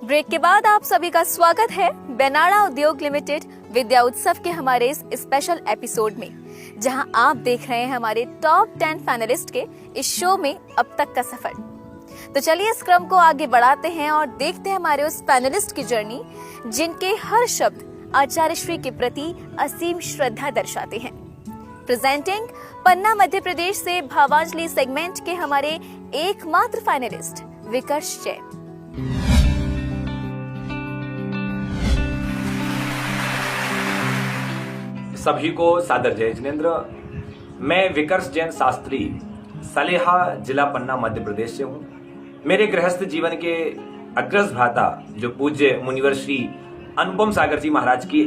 Break के बाद आप सभी का स्वागत है बेनाडा उद्योग लिमिटेड विद्या उत्सव के हमारे इस स्पेशल एपिसोड में, जहां आप देख रहे हैं हमारे टॉप 10 फाइनलिस्ट के इस शो में अब तक का सफर। तो चलिए इस क्रम को आगे बढ़ाते हैं और देखते हैं हमारे उस पैनलिस्ट की जर्नी, जिनके हर शब्द आचार्य श्री के प्रति असीम श्रद्धा दर्शाते हैं। प्रेजेंटिंग पन्ना मध्य प्रदेश से भावांजलि सेगमेंट के हमारे एकमात्र फाइनलिस्ट विकर्ष जैन। सभी को सादर जय जिनेन्द्र। मैं विकर्ष जैन शास्त्री सलेहा जिला पन्ना मध्य प्रदेश से हूँ। मेरे गृहस्थ जीवन के अग्रज भ्राता जो पूज्य मुनिवर श्री अनुपम सागर जी महाराज की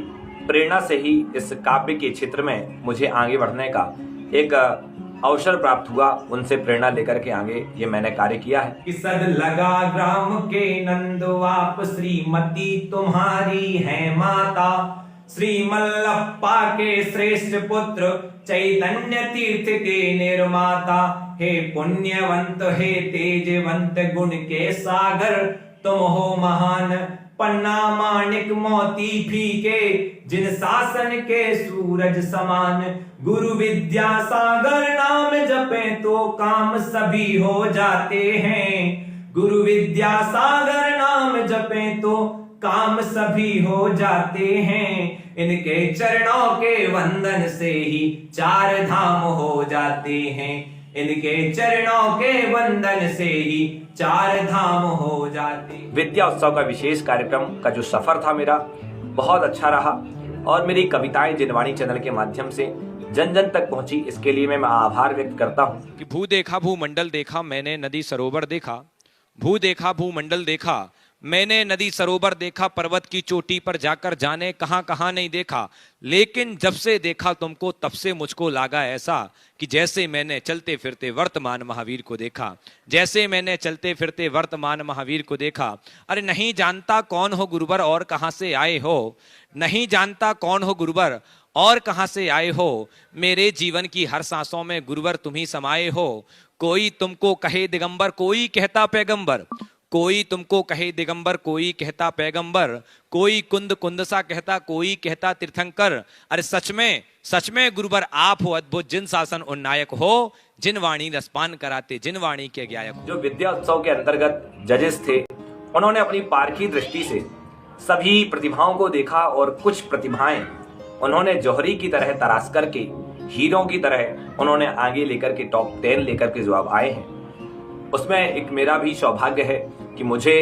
प्रेरणा से ही इस काव्य के क्षेत्र में मुझे आगे बढ़ने का एक अवसर प्राप्त हुआ। उनसे प्रेरणा लेकर के आगे ये मैंने कार्य किया है। किसद लगा ग्राम के नंदो आप श्रीमती तुम्हारी है माता, श्री मल्लप्पा के श्रेष्ठ पुत्र चैतन्य तीर्थ के निर्माता, हे पुण्यवंत हे तेजवंत गुण के सागर तुम हो महान, पन्ना माणिक मोती फीके जिन शासन के सूरज समान, गुरु विद्या सागर नाम जपे तो काम सभी हो जाते हैं, गुरु विद्या सागर नाम जपे तो काम सभी हो जाते हैं, इनके चरणों के वंदन से ही चार धाम हो जाते हैं, इनके चरणों के वंदन से ही चार धाम हो जाते हैं। विद्या उत्सव का विशेष कार्यक्रम का जो सफर था मेरा बहुत अच्छा रहा और मेरी कविताएं जिनवाणी चैनल के माध्यम से जन जन तक पहुंची, इसके लिए मैं आभार व्यक्त करता हूं। कि भू देखा भूमंडल देखा मैंने नदी सरोवर देखा, भू देखा भूमंडल देखा मैंने नदी सरोवर देखा, पर्वत की चोटी पर जाकर जाने कहां कहां नहीं देखा, लेकिन जब से देखा तुमको तब से मुझको लगा ऐसा कि जैसे मैंने चलते फिरते वर्तमान महावीर को देखा, जैसे मैंने चलते फिरते वर्तमान महावीर को देखा। अरे नहीं जानता कौन हो गुरुवर और कहां से आए हो, नहीं जानता कौन हो गुरुवर और कहां से आए हो, मेरे जीवन की हर सांसों में गुरुवर तुम ही समाये हो, कोई तुमको कहे दिगंबर कोई कहता पैगंबर, कोई तुमको कहे दिगंबर कोई कहता पैगंबर, कोई कुंद कुंद सा कहता कोई कहता तीर्थंकर। अरे सच में गुरुवर आप हो अद्भुत, जिन शासन उन्नायक हो, जिन वाणी रसपान कराते, जिन वाणी के गायक हो। जो विद्या उत्सव के अंतर्गत जजेस थे, उन्होंने अपनी पारखी दृष्टि से सभी प्रतिभाओं को देखा और कुछ प्रतिभाएं उन्होंने जौहरी की तरह तराश करके हीरों की तरह उन्होंने आगे लेकर के टॉप 10 लेकर के जवाब आए हैं। उसमें एक मेरा भी सौभाग्य है कि मुझे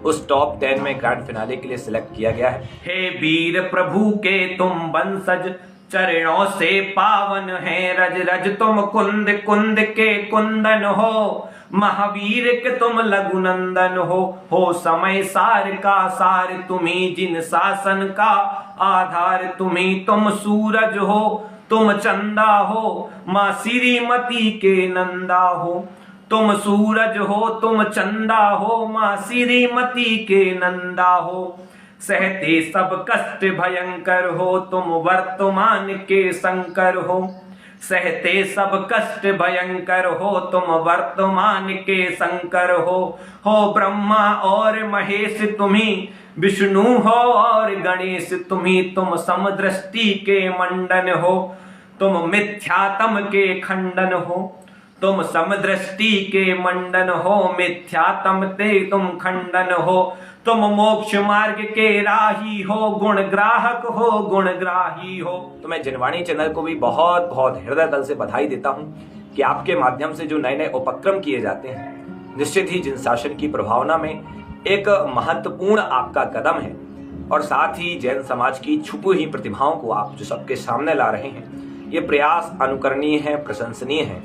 उस टॉप 10 में ग्रैंड फिनाले के लिए सिलेक्ट किया गया है। हे वीर प्रभु के तुम वंशज चरणों से पावन है रज रज, तुम कुंद कुंद के कुंदन हो, महावीर के तुम लघुनंदन हो समय सार का सार तुम्ही, जिन शासन का आधार तुम्ही, तुम सूरज हो तुम चंदा हो, माँ श्रीमती के नंदा हो, तुम सूरज हो तुम चंदा हो, माँ श्रीमती के नंदा हो, सहते सब कष्ट भयंकर हो, तुम वर्तमान के शंकर हो, सहते सब कष्ट भयंकर हो, तुम वर्तमान के शंकर हो ब्रह्मा और महेश तुम्ही, विष्णु हो और गणेश तुम्ही, तुम समदृष्टि के मंडन हो, तुम मिथ्यात्म के खंडन हो, तुम समदृष्टि के मंडन हो, मिथ्यात्म ते तुम खंडन हो, तुम मोक्ष मार्ग के राही हो, गुण ग्राहक हो गुण ग्राही हो। तो मैं जिनवाणी चैनल को भी बहुत बहुत हृदय तल से बधाई देता हूं कि आपके माध्यम से जो नए नए उपक्रम किए जाते हैं, निश्चित ही जिन शासन की प्रभावना में एक महत्वपूर्ण आपका कदम है और साथ ही जैन समाज की छुपी हुई प्रतिभाओं को आप जो सबके सामने ला रहे हैं, ये प्रयास अनुकरणीय है, प्रशंसनीय है।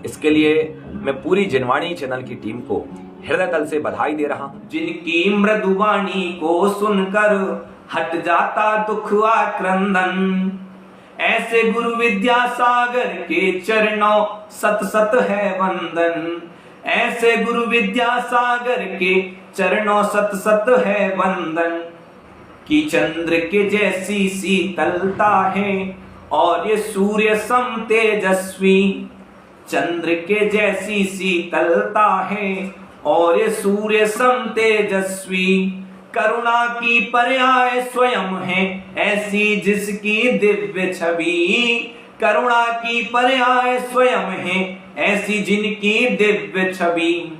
इसके लिए मैं पूरी जिनवाणी चैनल की टीम को हृदय तल से बधाई दे रहा हूं। जिनकी मृदुवाणी को सुनकर हट जाता दुख आक्रंदन, ऐसे गुरु विद्या सागर के चरणों सत सत है वंदन, ऐसे गुरु विद्या सागर के चरणों सत सत है वंदन, कि चंद्र के जैसी शीतलता है और ये सूर्य सम तेजस्वी, चंद्र के जैसी शीतलता है और ये सूर्य सम तेजस्वी, करुणा की पर्याय स्वयं है ऐसी जिसकी दिव्य छवि, करुणा की पर्याय स्वयं है ऐसी जिनकी दिव्य छवि।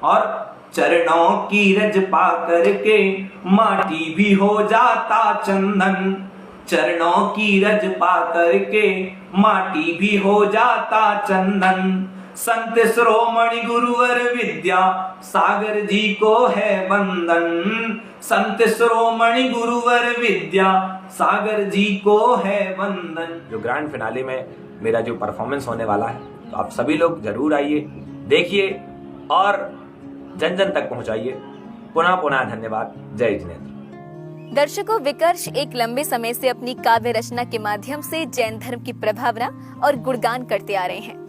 और चरणों की रज पा करके माटी भी हो जाता चंदन, चरणों की रज पा करके माटी भी हो जाता चंदन। संत शिरोमणि गुरुवर विद्या सागर जी को है वंदन, संत शिरोमणि गुरुवर विद्या सागर जी को है वंदन। जो ग्रैंड फिनाले में मेरा जो परफॉर्मेंस होने वाला है, तो आप सभी लोग जरूर आइए, देखिए और जन जन तक पहुंचाइए। पुनः पुनः धन्यवाद। जय जिनेन्द्र। दर्शकों, विकर्ष एक लंबे समय से अपनी काव्य रचना के माध्यम से जैन धर्म की प्रभावना और गुणगान करते आ रहे हैं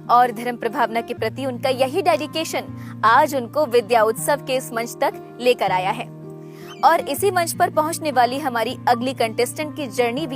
और धर्म प्रभावना के प्रति उनका यही डेडिकेशन आज उनको विद्या उत्सव के इस मंच तक लेकर आया है। और इसी मंच पर पहुंचने वाली हमारी अगली कंटेस्टेंट की जर्नी भी